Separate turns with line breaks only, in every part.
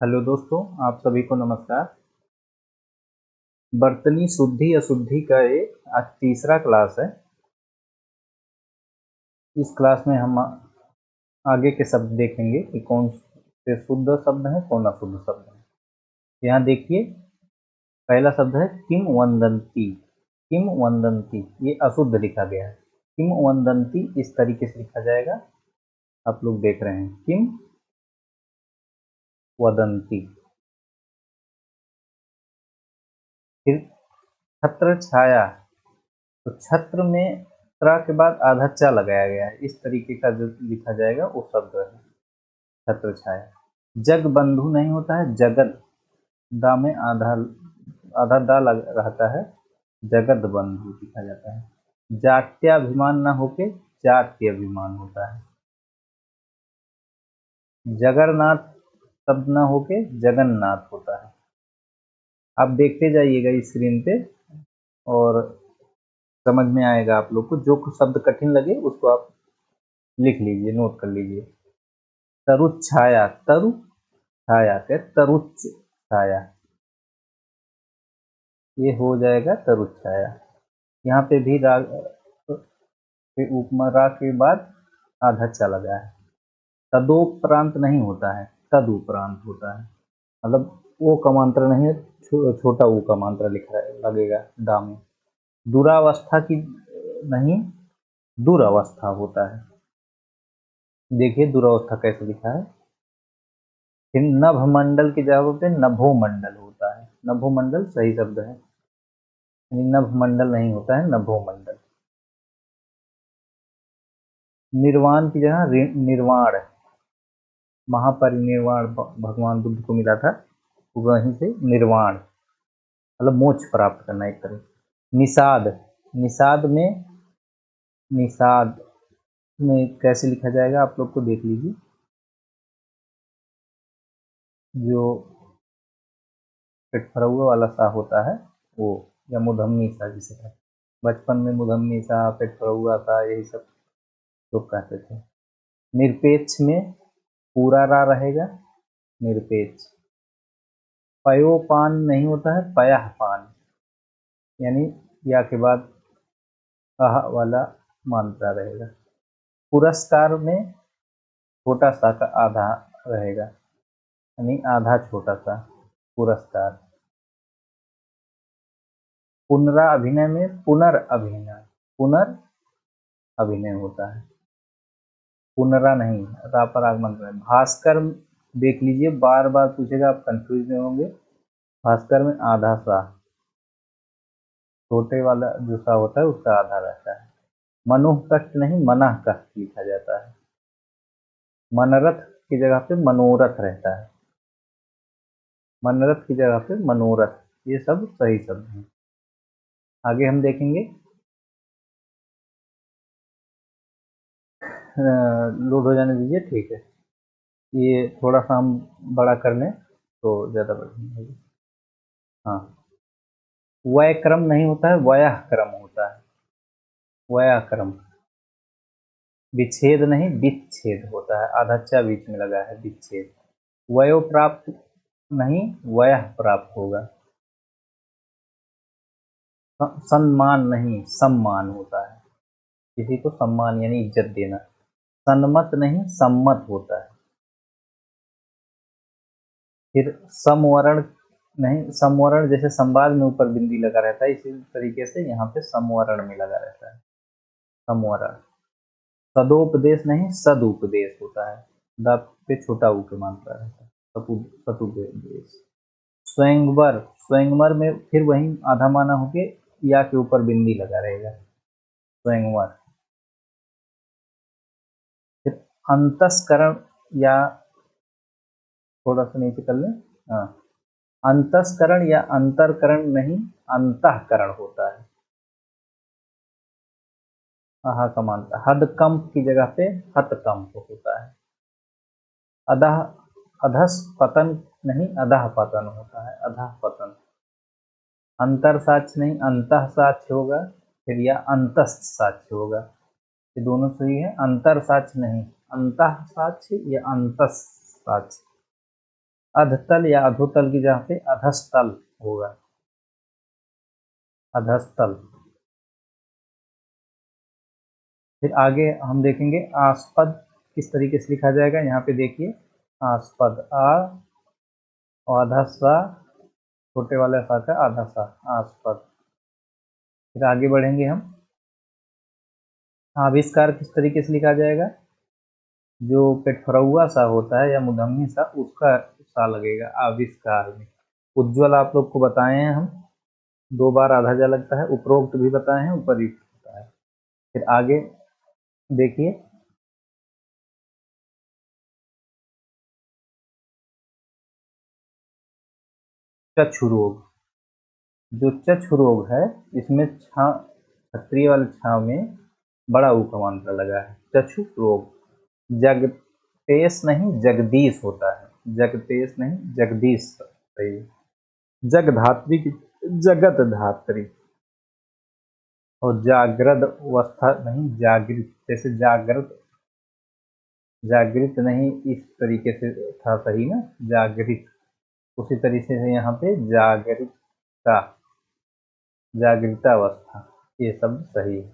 Hello दोस्तों, आप सभी को नमस्कार। बर्तनी शुद्धि अशुद्धि का ये आज तीसरा क्लास है। इस क्लास में हम आगे के शब्द देखेंगे कि कौन से शुद्ध शब्द हैं, कौन अशुद्ध शब्द हैं। यहाँ देखिए, पहला शब्द है किम वंदन्ति। किम वंदन्ति ये अशुद्ध लिखा गया है। किम वंदन्ति इस तरीके से लिखा जाएगा, आप लोग देख रहे हैं, किम वदन्ति। फिर छत्र छाया, तो छत्र में त्रा के बाद आधा चा लगाया गया है, इस तरीके का जो लिखा जाएगा वो शब्द है छत्र छाया। जग बंधु नहीं होता है, जगद, दा में आधा आधा दा लग रहता है, जगद बंधु लिखा जाता है। जात्याभिमान न होके जात्य अभिमान होता है। जगन्नाथ शब्द न होके जगन्नाथ होता है। आप देखते जाइएगा स्क्रीन पे और समझ में आएगा आप लोग को। जो शब्द कठिन लगे उसको आप लिख लीजिए, नोट कर लीजिए। तरुच छाया, तरु छाया के तरुच छाया, ये हो जाएगा तरुच छाया। यहाँ पे भी राग उपमा राग के बाद आधा चा लगा है। तदोपरांत नहीं होता है, तदुपरांत होता है। मतलब ओ का मात्रा नहीं है, छोटा ऊ का मात्रा लिखा लगेगा दा में। दुरावस्था की नहीं, दुरावस्था होता है। देखिए दुरावस्था कैसे लिखा है। फिर नभमंडल की जगह पे नभोमंडल होता है। नभोमंडल सही शब्द है, नभमंडल नहीं होता है, नभोमंडल। निर्वाण की जगह निर्वाण, महापरिनिर्वाण भगवान बुद्ध को मिला था, वहीं से निर्वाण मतलब मोक्ष प्राप्त करना एक तरह। निषाद, निषाद में, निषाद में कैसे लिखा जाएगा आप लोग को देख लीजिए। जो पेट फरुआ वाला सा होता है वो, या मुधम्मी सा जिसे कहते हैं। बचपन में मुधम्मी सा, पेट फरुआ सा, यही सब लोग कहते थे। निरपेक्ष में पूरा रा रहेगा, निरपेक्ष। पयोपान नहीं होता है, पयापान, यानी या के बाद अह वाला मात्रा रहेगा। पुरस्कार में छोटा सा का आधा रहेगा, यानी आधा छोटा सा पुरस्कार। पुनराभिनय में पुनर्अभिनय, पुनर्अभिनय होता है, पुनरा नहीं, रा पर आगमन करें। भास्कर देख लीजिए, बार बार पूछेगा, आप कंफ्यूज नहीं होंगे। भास्कर में आधा सा, छोटे वाला जो सा होता है उसका आधा रहता है। मनोह कष्ट नहीं, मनाह कष्ट लिखा जाता है। मनरथ की जगह पे मनोरथ रहता है, मनरथ की जगह पे मनोरथ। ये सब सही शब्द हैं। आगे हम देखेंगे। लोड हो जाने दीजिए, ठीक है। ये थोड़ा सा हम बड़ा कर लें तो ज़्यादा बढ़िया होगी। हाँ, व्याक्रम नहीं होता है, व्याक्रम होता है, व्याक्रम। विच्छेद नहीं, विच्छेद होता है, आधा चा बीच में लगा है, विच्छेद। वयो प्राप्त नहीं, वयः प्राप्त होगा। सम्मान नहीं, सम्मान होता है, किसी को सम्मान यानी इज्जत देना। सन्मत नहीं, सम्मत होता है। फिर समवर्ण नहीं, समवर्ण जैसे संवाद में ऊपर बिंदी लगा रहता है, इसी तरीके से यहाँ पे समवर्ण में लगा रहता है, समवर्ण। सदोपदेश नहीं, सदुपदेश होता है, दा पे छोटा ऊ के मात्रा रहता है, सतुपदेश। स्वयंवर, स्वयंवर में फिर वही आधा माना होके या के ऊपर बिंदी लगा रहेगा, स्वयंवर। फिर अंतस्करण, या थोड़ा सा नीचे कर लें, हाँ, अंतस्करण या अंतरकरण नहीं, अंतःकरण होता है, आहा का मानता। हदकंप की जगह पे हतकंप होता है। अधः, अधस पतन नहीं, अधः पतन होता है, अधः पतन। अंतर साक्ष्य नहीं, अंतः साक्ष्य होगा, फिर या अंतस्थ साक्ष्य होगा, ये दोनों सही है। अंतर साक्ष्य नहीं, अंतः साक्ष्य या अंतस्थ साक्ष्य। अधतल या अधोतल की जगह पे अधस्तल होगा, अधस्तल। फिर आगे हम देखेंगे आस्पद किस तरीके से लिखा जाएगा। यहाँ पे देखिए आस्पद, आ और आधा सा, छोटे वाले सा का आधा सा, आस्पद। फिर आगे बढ़ेंगे हम, आविष्कार किस तरीके से लिखा जाएगा। जो पेटफरउआ सा होता है या मुधम्मी सा, उसका सा लगेगा आविष्कार में। उज्ज्वल आप लोग को बताए हैं हम, 2 बार आधा जा लगता है, उपरोक्त भी बताए हैं, उपरयुक्त होता है। फिर आगे देखिए चक्षु रोग। जो चक्षु रोग है इसमें क्षत्रिय वाले छाव में बड़ा ऊ का मात्रा लगा है, चक्षु रोग। जगतेश नहीं जगदीश होता है, जगतेश नहीं जगदीश सही। जग धात्री की जगत धात्री। और जागृत अवस्था नहीं जागृत, जैसे जागृत, जागृत नहीं, इस तरीके से था सही ना, जागृत। उसी तरीके से यहाँ पे जागरिता, जागृतावस्था, ये शब्द सही है।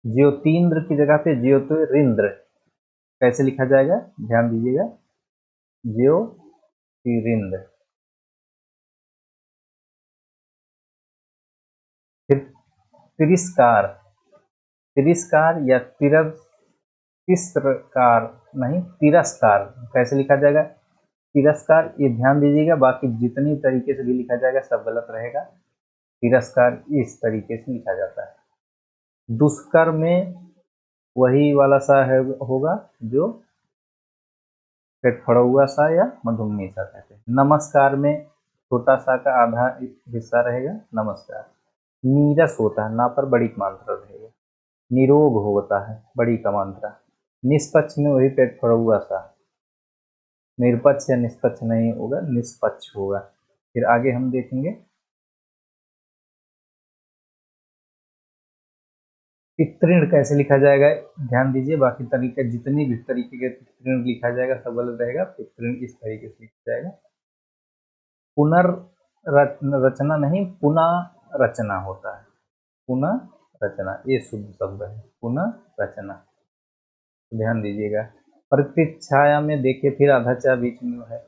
ज्योतिन्द्र की जगह पे ज्योतिरिंद्र कैसे लिखा जाएगा, ध्यान दीजिएगा, ज्योतिरिंद्र। फिर तिरस्कार, तिरस्कार या तिरस्कार नहीं, तिरस्कार कैसे लिखा जाएगा। तिरस्कार ये ध्यान दीजिएगा, बाकी जितनी तरीके से भी लिखा जाएगा सब गलत रहेगा। तिरस्कार इस तरीके से लिखा जाता है। दुष्कर में वही वाला सा है होगा जो पेटफड़ुआ सा या मधुमनी सा कहते हैं। नमस्कार में छोटा सा का आधा हिस्सा रहेगा, नमस्कार। नीरस होता है, ना पर बड़ी मात्रा रहेगा। निरोग होता है, बड़ी का मात्रा। निष्पक्ष में वही पेटफड़ुआ सा, निरपक्ष या निष्पक्ष नहीं होगा, निष्पक्ष होगा। फिर आगे हम देखेंगे पितृण कैसे लिखा जाएगा, ध्यान दीजिए, बाकी तरीके जितनी भी तरीके के पितृण लिखा जाएगा सब गलत रहेगा। पितृण इस तरीके से लिखा जाएगा। पुनर्रचना नहीं, पुनः रचना होता है, पुनः रचना, ये शुद्ध शब्द है, पुनः रचना, ध्यान दीजिएगा। प्रतीक्षाया में देखिए फिर आधा चा बीच में है,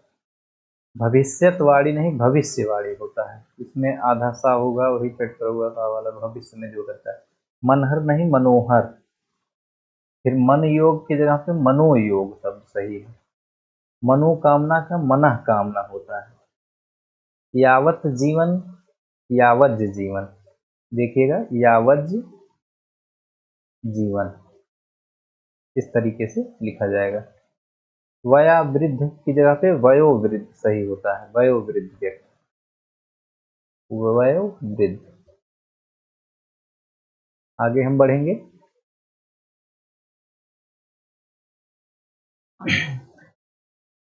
भविष्यवाणी नहीं भविष्यवाणी होता है, इसमें आधा सा होगा, वही पेट पर हुआ सा वाला भविष्य में जो रहता है। मनहर नहीं मनोहर। फिर मन योग की जगह पे मनोयोग शब्द सही है। मनोकामना का मनः कामना होता है। यावत जीवन, यावज जीवन, देखिएगा यावज जीवन, इस तरीके से लिखा जाएगा। वया वृद्ध की जगह पे वयोवृद्ध सही होता है, वयोवृद्ध व्यक्ति, वयोवृद्ध। आगे हम बढ़ेंगे,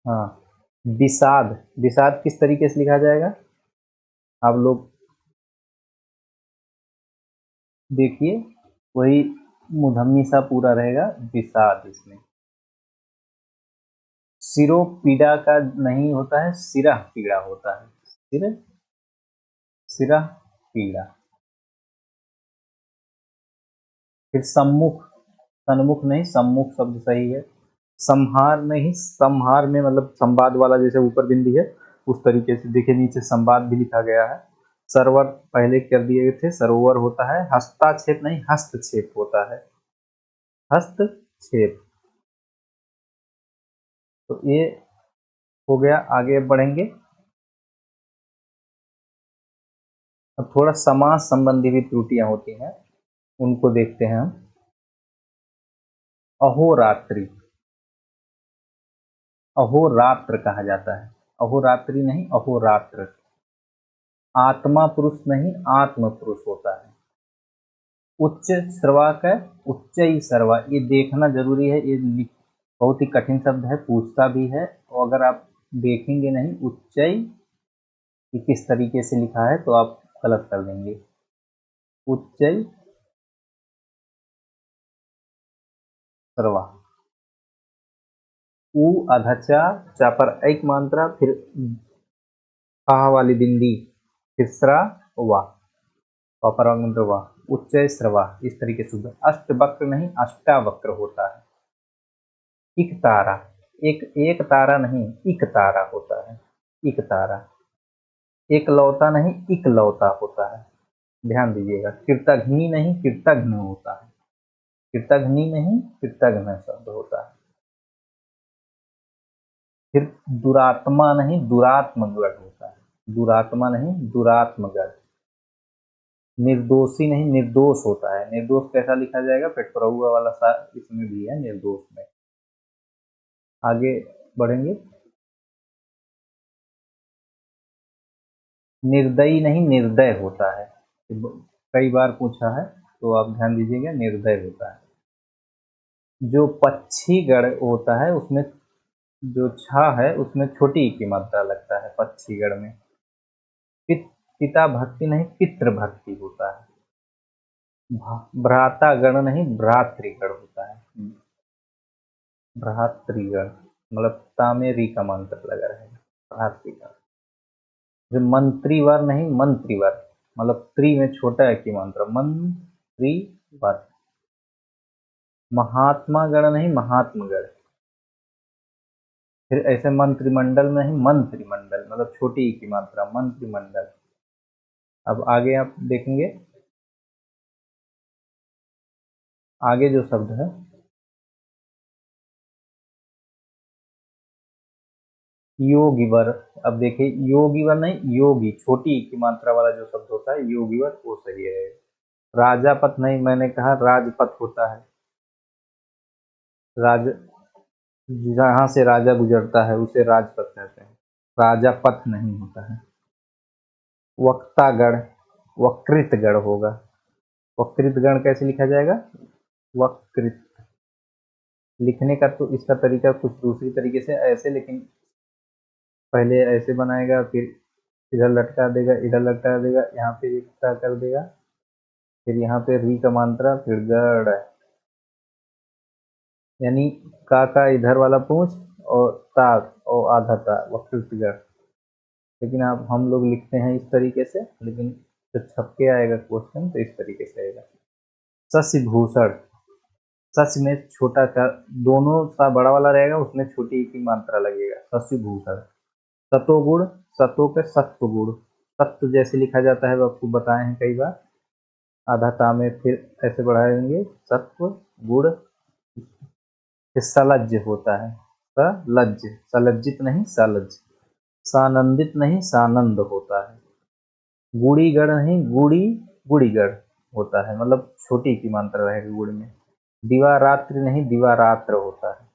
हाँ विषाद, विषाद किस तरीके से लिखा जाएगा आप लोग देखिए, वही मुधम्मी सा पूरा रहेगा, विषाद। इसमें सिरो पीड़ा का नहीं होता है, सिरा पीड़ा होता है, सिर सिरा पीड़ा। फिर सम्मुख, सन्मुख नहीं सम्मुख शब्द सही है। संहार नहीं, संहार में मतलब संवाद वाला, जैसे ऊपर बिंदी है उस तरीके से देखिए, नीचे संवाद भी लिखा गया है। सरवर पहले कर दिए थे, सरोवर होता है। हस्ताक्षेप नहीं हस्तक्षेप होता है, हस्तक्षेप। तो ये हो गया। आगे बढ़ेंगे, अब थोड़ा समाज संबंधी भी त्रुटियां होती हैं, उनको देखते हैं हम। अहोरात्रि, अहोरात्र कहा जाता है, अहोरात्रि नहीं अहोरात्र। आत्मा पुरुष नहीं आत्म पुरुष होता है। उच्च सर्वा का उच्च ही सर्वा, ये देखना जरूरी है, ये बहुत ही कठिन शब्द है, पूछता भी है। और अगर आप देखेंगे नहीं उच्च कि किस तरीके से लिखा है तो आप गलत कर देंगे। उच्च सर्वा, ऊ आधा चा, चा पर एक मात्रा, फिर आ वाली बिंदी, फिर स्रा, वा, पर मंत्र वा, उच्च स्रवा, इस तरीके से अष्टवक्र नहीं अष्टावक्र होता है। इक तारा, एक तारा नहीं इक तारा होता है, इक तारा। एक लौता नहीं इकलौता होता है, ध्यान दीजिएगा। कृतघ्नि नहीं कृतघ्न होता है, कृतघ्नि नहीं कृतघ्न शब्द होता है। फिर दुरात्मा नहीं दुरात्मगढ़ होता है, दुरात्मा नहीं दुरात्मगढ़। निर्दोषी नहीं निर्दोष होता है, निर्दोष कैसा लिखा जाएगा, पेट पर हुआ वाला सा इसमें भी है निर्दोष में। आगे बढ़ेंगे। निर्दयी नहीं निर्दय होता है, कई बार पूछा है तो आप ध्यान दीजिएगा, निर्दय होता है। जो पक्षीगढ़ होता है उसमें जो छा है उसमें छोटी की मात्रा लगता है पक्षीगढ़ में। पिता भक्ति नहीं पितृभक्ति होता है। भ्रातागण नहीं भ्रातृगण होता है, भ्रातृगण मतलब ता में री का मंत्र लगा रहेगा, भ्रातृगण। जो मंत्रीवर नहीं मंत्रीवर, मतलब त्रि में छोटा है की मंत्र, मंत्रीवर। महात्मागण नहीं महात्मगण, फिर ऐसे मंत्रिमंडल में नहीं मंत्रिमंडल, मतलब छोटी की मात्रा मंत्रिमंडल। अब आगे आप देखेंगे, आगे जो शब्द है योगीवर। अब देखिए योगीवर नहीं योगी, छोटी की मात्रा वाला जो शब्द होता है योगीवर वो सही है। राजापथ नहीं, मैंने कहा राजपथ होता है, राज जहाँ से राजा गुजरता है उसे राजपथ कहते हैं, राजापथ नहीं होता है। वक्तागढ़ वकृतगढ़ होगा, वकृतगण कैसे लिखा जाएगा, वकृत। लिखने का तो इसका तरीका कुछ दूसरी तरीके से ऐसे, लेकिन पहले ऐसे बनाएगा, फिर इधर लटका देगा, इधर लटका देगा, यहाँ पे एक कर देगा, फिर यहाँ पे री का मात्रा, फिर गढ़, यानी का इधर वाला पूंछ और ता और आधा ता वकृतगढ़। लेकिन आप हम लोग लिखते हैं इस तरीके से, लेकिन जब छप के आएगा क्वेश्चन तो इस तरीके से आएगा। शशिभूषण, सच में छोटा का दोनों सा बड़ा वाला रहेगा, उसमें छोटी की मात्रा लगेगा, शशिभूषण। सतोगुण, सतो के सत्व गुण, सत्व जैसे लिखा जाता है वो आपको बताए हैं कई बार, आधा ता में फिर ऐसे बढ़ाएंगे सत्व गुण। सलज्ज होता है, सलज्ज, सलज्जित नहीं सलज्ज। सानंदित नहीं सानंद होता है। गुड़ीगढ़ नहीं गुड़ी, गुड़ीगढ़ होता है, मतलब छोटी की मात्रा रहेगी गुड़ में। दिवारात्र नहीं दिवारात्र होता है।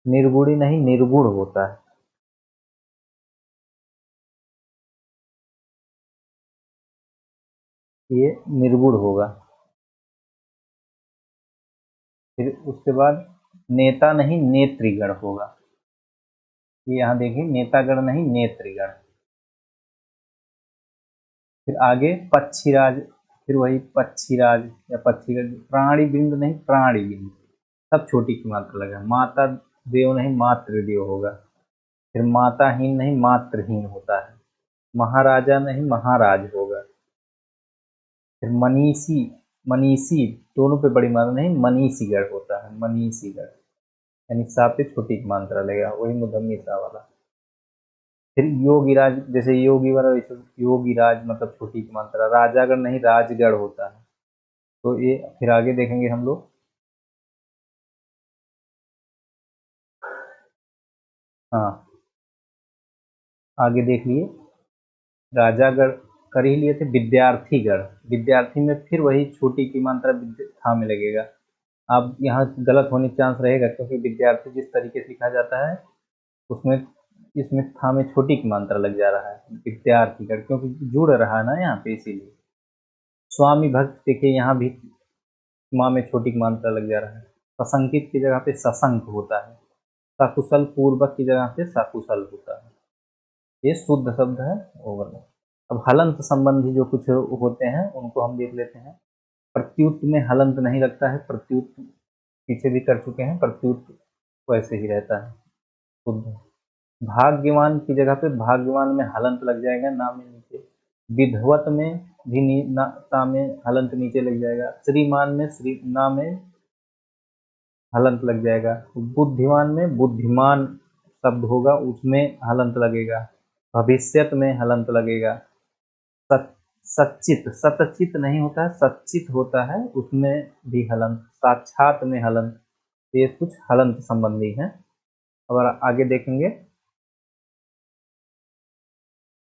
निर्गुणी नहीं निर्गुण होता है। ये निर्गुण होगा। फिर उसके बाद नेता नहीं नेत्रीगण होगा, ये यहाँ देखिए नेतागण नहीं नेत्रीगण। फिर आगे पक्षीराज, फिर वही पक्षीराज या पक्षीगण। प्राणी बिंद नहीं प्राणी बिंद, सब छोटी की मात्रा लगा। माता देव नहीं मातृदेव होगा। फिर माताहीन नहीं मातृहीन होता है। महाराजा नहीं महाराज होगा। फिर मनीषी, मनीषी दोनों पे बड़ी मात्रा नहीं मनीषीगढ़ होता है, मनीषीगढ़, यानी सा पे छोटी की मात्रा लगेगा, वही मुदम्मी सा वाला। फिर योगीराज, जैसे योगी वाला वैसे योगीराज मतलब छोटी की मात्रा। राजागढ़ नहीं राजगढ़ होता है। तो ये फिर आगे देखेंगे हम लोग। हाँ आगे देख लिए, राजागढ़ कर ही लिए थे। विद्यार्थीगढ़, विद्यार्थी में फिर वही छोटी की मात्रा था में लगेगा। अब यहाँ गलत होने का चांस रहेगा, क्योंकि विद्यार्थी जिस तरीके से लिखा जाता है उसमें इसमें था में छोटी की मात्रा लग जा रहा है विद्यार्थीगढ़, क्योंकि जुड़ रहा है ना यहाँ पे, इसीलिए। स्वामी भक्त देखिए यहाँ भी माँ में छोटी की मात्रा लग जा रहा है। सशंकित की जगह पे सशंक होता है। सकुशल पूर्वक की जगह पे सकुशल होता है। ये शुद्ध शब्द है ओवरऑल। अब हलंत संबंधी जो कुछ होते हैं उनको हम देख लेते हैं। प्रत्युत में हलंत नहीं लगता है, प्रत्युत पीछे भी कर चुके हैं। प्रत्युत वैसे ही रहता है शुद्ध। भाग्यवान की जगह पे भाग्यवान में हलंत लग जाएगा ना में नीचे। विधवत में भी ता में हलंत नीचे लग जाएगा। श्रीमान में श्री ना में हलंत लग जाएगा। बुद्धिमान में बुद्धिमान शब्द होगा उसमें हलंत लगेगा। भविष्यत में हलंत लगेगा। सच्चित सतचित नहीं होता है, सच्चित होता है, उसमें भी हलंत। साक्षात में हलंत। ये कुछ हलंत संबंधी हैं। और आगे देखेंगे।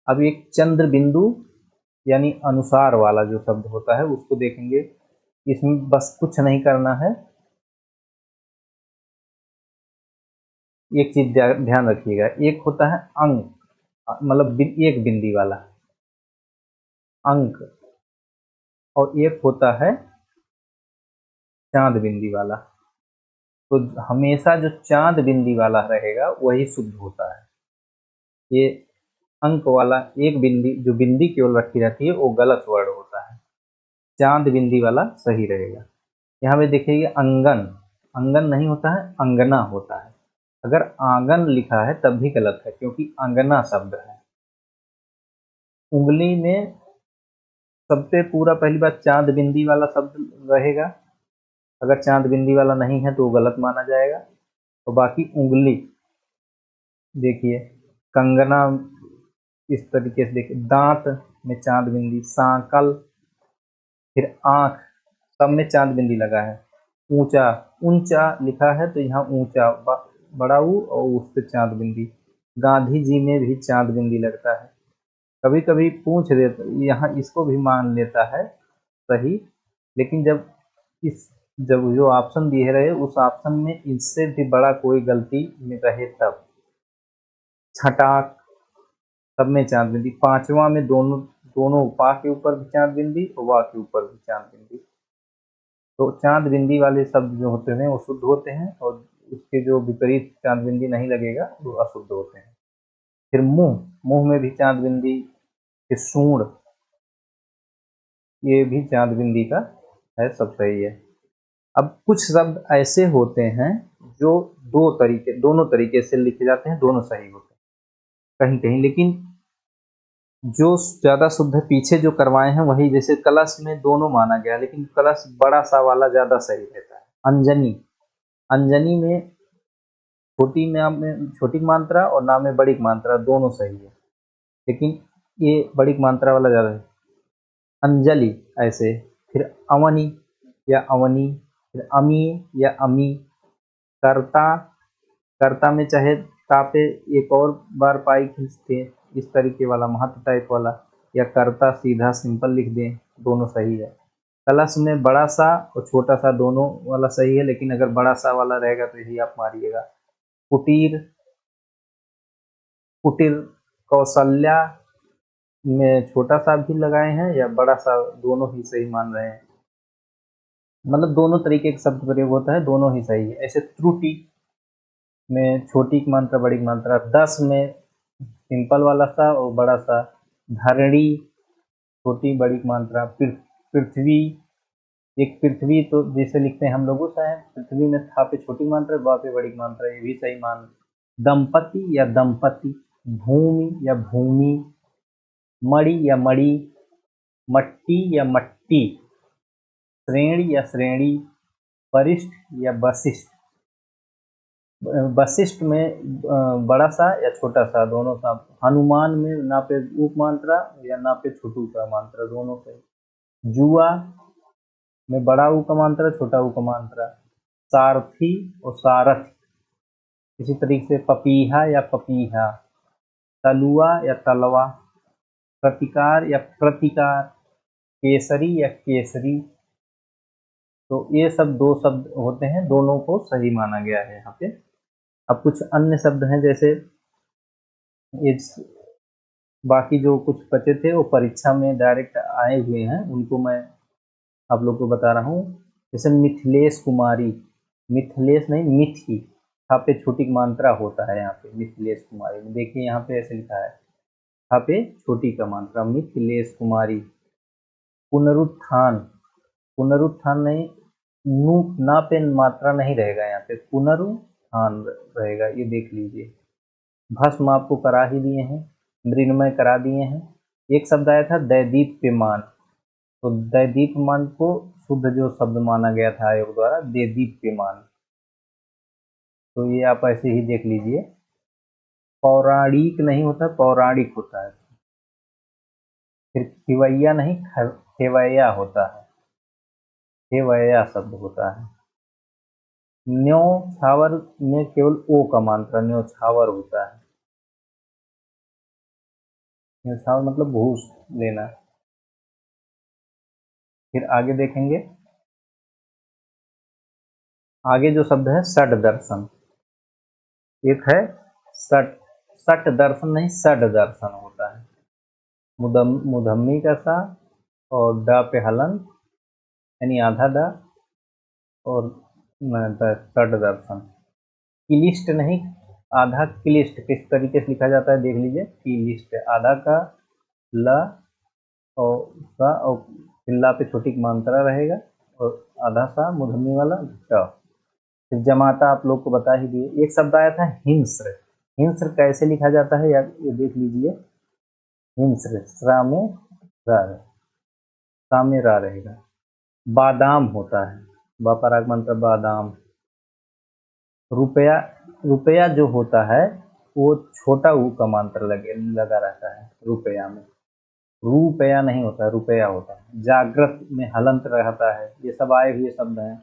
अब एक चंद्र बिंदु यानी अनुसार वाला जो शब्द होता है उसको देखेंगे। इसमें बस कुछ नहीं करना है। एक चीज ध्यान रखिएगा, एक होता है अंक, मतलब एक बिंदी वाला अंक, और एक होता है चांद बिंदी वाला। तो हमेशा जो चांद बिंदी वाला रहेगा वही शुद्ध होता है। ये अंक वाला एक बिंदी जो बिंदी केवल रखी रहती है वो गलत वर्ड होता है। चांद बिंदी वाला सही रहेगा। यहाँ पे देखिए अंगन, अंगन नहीं होता है, अंगना होता है। अगर आंगन लिखा है तब भी गलत है क्योंकि अंगना शब्द है। उंगली में सबसे पूरा पहली बात चांद बिंदी वाला शब्द रहेगा। अगर चांद बिंदी वाला नहीं है तो वो गलत माना जाएगा। तो बाकी उंगली देखिए, कंगना इस तरीके से देखिए, दांत में चांद बिंदी, सांकल, फिर आंख, सब में चांद बिंदी लगा है। ऊंचा, ऊंचा लिखा है तो यहाँ ऊंचा बड़ा ऊ और उस पर चांद बिंदी। गांधी जी में भी चांद बिंदी लगता है। कभी कभी पूछ देता, यहाँ इसको भी मान लेता है सही, लेकिन जब जो ऑप्शन दिए रहे उस ऑप्शन में इससे भी बड़ा कोई गलती में रहे तब। छटाक, सब में चांद बिंदी। पांचवा में दोनों दोनों पा के ऊपर भी चांद बिंदी और वाह के ऊपर भी चांद बिंदी। तो चांद बिंदी वाले शब्द जो होते हैं वो शुद्ध होते हैं और उसके जो विपरीत चांद बिंदी नहीं लगेगा वो अशुद्ध होते हैं। फिर मुंह, मुंह में भी चांद बिंदी। फिर सूंड, ये भी चांद बिंदी का है, सब सही है। अब कुछ शब्द ऐसे होते हैं जो दोनों तरीके से लिखे जाते हैं, दोनों सही होते हैं कहीं कहीं, लेकिन जो ज्यादा शुद्ध पीछे जो करवाए हैं वही, जैसे कलश में दोनों माना गया लेकिन कलश बड़ा सा वाला ज्यादा सही रहता है। अंजनी, अंजनी में छोटी मात्रा और नाम में बड़ी मात्रा दोनों सही है, लेकिन ये बड़ी मात्रा वाला ज्यादा है। अंजलि ऐसे। फिर अवनी या अवनी, फिर अमी या अमी। कर्ता, कर्ता में चाहे ता पे एक और बार पाई खींचते, इस तरीके वाला महत्व टाइप वाला, या कर्ता सीधा सिंपल लिख दें, दोनों सही है। कलश में बड़ा सा और छोटा सा दोनों वाला सही है, लेकिन अगर बड़ा सा वाला रहेगा तो यही आप मारिएगा। कुटीर, कुटीर, कौशल्या में छोटा सा भी लगाए हैं या बड़ा सा, दोनों ही सही मान रहे हैं। मतलब दोनों तरीके के शब्द प्रयोग होता है, दोनों ही सही है। ऐसे त्रुटि में छोटी की मात्रा बड़ी की मात्रा। 10 में सिंपल वाला सा और बड़ा सा। धरणी, छोटी बड़ी की मात्रा। पृथ्वी, एक पृथ्वी तो जैसे लिखते हैं हम लोग उस है, पृथ्वी में था पे छोटी मात्रा, बा पे बड़ी मात्रा, ये भी सही मान। दंपति या दंपति। भूमि या भूमि। मणि या मणि। मट्टी या मट्टी। श्रेणी या श्रेणी। वरिष्ठ या वशिष्ठ। वशिष्ठ में बड़ा सा या छोटा सा, दोनों सा। हनुमान में ना पे उप मात्रा या ना पे छोटू का मात्रा, दोनों सही। जुआ में बड़ा ऊ का मात्रा, छोटा ऊ का मात्रा। सारथी और सारथ। इसी तरीके से पपीहा या पपीहा। तलुआ या तलवा। प्रतिकार या प्रतिकार। केसरी या केसरी। तो ये सब दो शब्द होते हैं, दोनों को सही माना गया है यहाँ पे। अब कुछ अन्य शब्द हैं, जैसे ये बाकी जो कुछ बचे थे वो परीक्षा में डायरेक्ट आए हुए हैं, उनको मैं आप लोग को बता रहा हूँ। जैसे मिथिलेश कुमारी, मिथिलेश नहीं मिथि, यहाँ पे छोटी मात्रा होता है। यहाँ पे मिथिलेश कुमारी में देखिए, यहाँ पे ऐसे लिखा है, यहाँ पे छोटी का मात्रा, मिथिलेश कुमारी। पुनरुत्थान, पुनरुत्थान नहीं, नू ना पे मात्रा नहीं रहेगा यहाँ पे, पुनरुत्थान स्थान रहेगा, ये देख लीजिए। भस्म आपको करा ही दिए हैं, मृण्मय करा दिए हैं। एक शब्द आया था दैदीप्यमान, तो दैदीप्यमान को शुद्ध जो शब्द माना गया था आयोग द्वारा देदीप्यमान, तो ये आप ऐसे ही देख लीजिए। पौराणिक नहीं होता, पौराणिक होता है। फिर खिवैया नहीं, खेवैया होता है, खेवैया शब्द होता है। न्योछावर में केवल ओ का मात्रा न्योछावर होता है। न्योछावर मतलब घूस लेना। फिर आगे देखेंगे, आगे जो शब्द है षड दर्शन, एक है सट, सट दर्शन नहीं षड दर्शन होता है। मुधम्मी का सा और डा पे हलन यानी आधा डा और षड दर्शन। किलिष्ट नहीं, आधा क्लिष्ट किस तरीके से लिखा जाता है देख लीजिए। किलिष्ट आधा का ल और सा और फिल्ला पे छोटी मात्रा रहेगा और आधा सा मुधम्मी वाला ट। फिर जमाता आप लोग को बता ही दिए। एक शब्द आया था हिंस्र, हिंस्र कैसे लिखा जाता है यार ये देख लीजिए। हिंस्र श्रा में रा, सा में रा रहेगा। बादाम होता है, बापराग मंत्र बादाम। रुपया, रुपया जो होता है वो छोटा ऊ का मंत्र लगा रहता है रुपया में, रुपया नहीं होता, रुपया होता है। जागृत में हलंत रहता है। ये सब आए हुए शब्द हैं।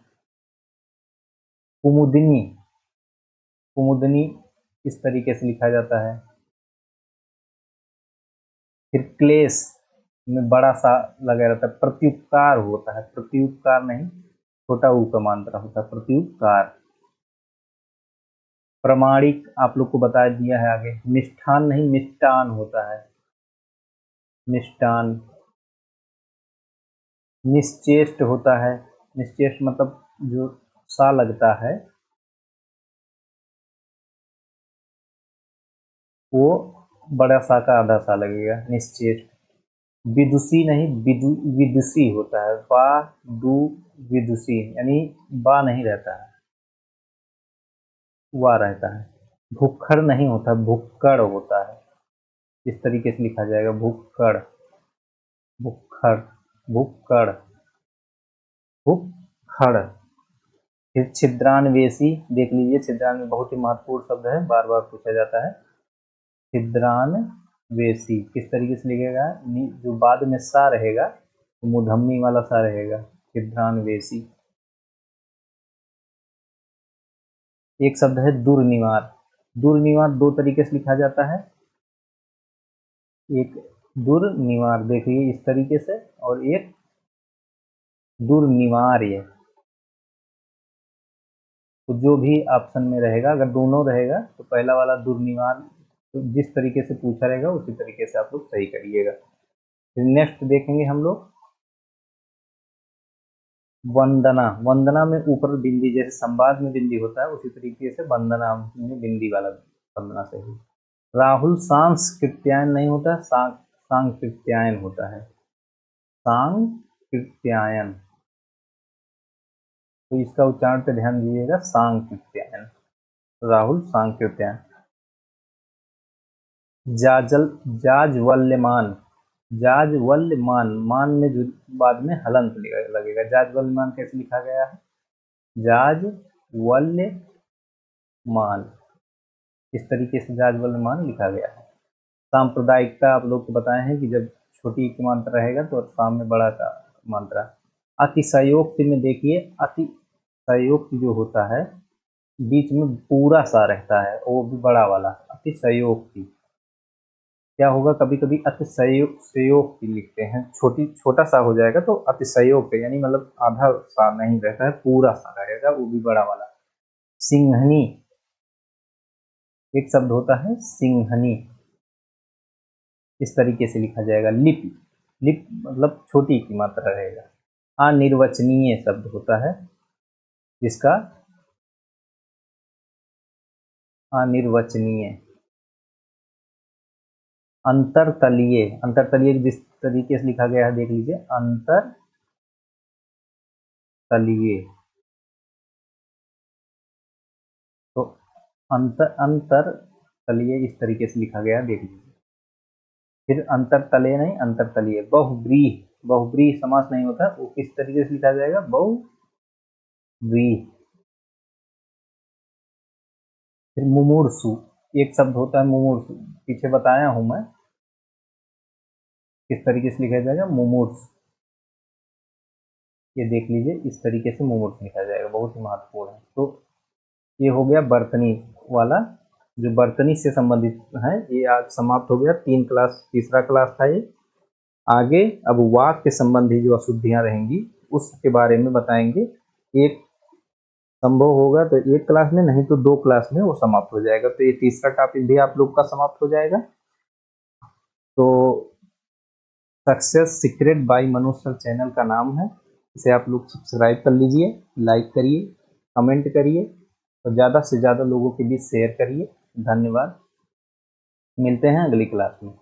कुमुदिनी, कुमुदिनी इस तरीके से लिखा जाता है। फिर क्लेश में बड़ा सा लगा रहता है। प्रत्युपकार होता है, प्रत्युपकार नहीं छोटा ऊ का मात्रा होता है, प्रत्युपकार। प्रमाणिक आप लोग को बता दिया है आगे। मिष्ठान नहीं मिष्टान होता है, मिष्टान। निश्चेष्ट होता है, निश्चेष्ट मतलब जो सा लगता है वो बड़ा सा का आधा सा लगेगा, निश्चेष्ट। विदुषी नहीं विदुषी होता है, बा दू विदुषी यानी बा नहीं रहता है, वा रहता है। भुक्खड़ नहीं होता, भुक्कड़ होता है। इस तरीके से लिखा जाएगा भुक्कड़, भुक्खड़, भुक्कड़, भुक्खड़। फिर छिद्रान्वेषी देख लीजिए। छिद्रान बहुत ही महत्वपूर्ण शब्द है, बार बार पूछा जाता है। छिद्रान्वेषी किस तरीके से लिखेगा, जो बाद में सा रहेगा तो मुधम्मी वाला सा रहेगा, छिद्रान्वेषी। एक शब्द है दुर्निवार। दुर्निवार दो तरीके से लिखा जाता है। एक दुर्निवार देखिए इस तरीके से, और एक दुर्निवार्य। तो जो भी ऑप्शन में रहेगा, अगर दोनों रहेगा तो पहला वाला दुर्निवार, तो जिस तरीके से पूछा रहेगा उसी तरीके से आप लोग सही करिएगा। फिर नेक्स्ट देखेंगे हम लोग वंदना। वंदना में ऊपर बिंदी, जैसे संवाद में बिंदी होता है उसी तरीके से वंदना में बिंदी वाला वंदना सही। राहुल सांस्कृत्यायन नहीं होता, सांकृत्यायन होता है, सांकृत्यायन। तो इसका उच्चारण पे ध्यान दीजिएगा, सांकृत्यायन, राहुल सांकृत्यायन। जाजल, जाज्वल्यमान, जाज्वल्यमान, मान में जो बाद में हलंत लगेगा। जाज्वल्यमान कैसे लिखा गया है, जाज्वल्यमान, इस तरीके से जाज्वल्यमान लिखा गया है। सांप्रदायिकता आप लोग को बताए हैं कि जब छोटी की मात्रा रहेगा तो साम में बड़ा का मात्रा। अतिशयोक्ति में देखिए, अतिशयोक्ति जो होता है बीच में पूरा सा रहता है, वो भी बड़ा वाला। अतिशयोक्ति क्या होगा, कभी कभी अतिशयोक्ति लिखते हैं, छोटा सा हो जाएगा तो अतिशयोक्ति यानी मतलब आधा सा नहीं रहता है, पूरा सा रहेगा, वो भी बड़ा वाला। सिंहनी एक शब्द होता है, सिंहनी, इस तरीके से लिखा जाएगा। लिप, लिप मतलब छोटी की मात्रा रहेगा। अनिर्वचनीय शब्द होता है जिसका अनिर्वचनीय। अंतरतलीय, अंतरतलीय जिस तरीके से लिखा गया है देख लीजिए, अंतरतलीय। तो अंतर तलीय इस तरीके से लिखा गया, देख लीजिए। फिर अंतर तले नहीं, अंतर तलीय। बहुव्रीहि, बहुव्रीहि समास नहीं होता, वो किस तरीके से लिखा जाएगा, बहुव्रीहि। फिर मुमूर्षु, एक शब्द होता है मुमूर्षु, पीछे बताया हूं मैं किस तरीके से लिखा जाएगा, मुमूर्ष। ये देख लीजिए, इस तरीके से मुमूर्ष लिखा जाएगा, बहुत ही महत्वपूर्ण है। तो ये हो गया बर्तनी वाला, जो बर्तनी से संबंधित है, ये आज समाप्त हो गया। तीसरा क्लास था ये। आगे अब वाक्य संबंधी जो अशुद्धियां रहेंगी उसके बारे में बताएंगे। एक संभव होगा तो एक क्लास में, नहीं तो 2 क्लास में वो समाप्त हो जाएगा। तो ये तीसरा टॉपिक भी आप लोग का समाप्त हो जाएगा। तो success secret by Manu sir channel का नाम है, इसे आप लोग सब्सक्राइब कर लीजिए, लाइक करिए, कमेंट करिए और ज़्यादा से ज़्यादा लोगों के बीच शेयर करिए। धन्यवाद, मिलते हैं अगली क्लास में।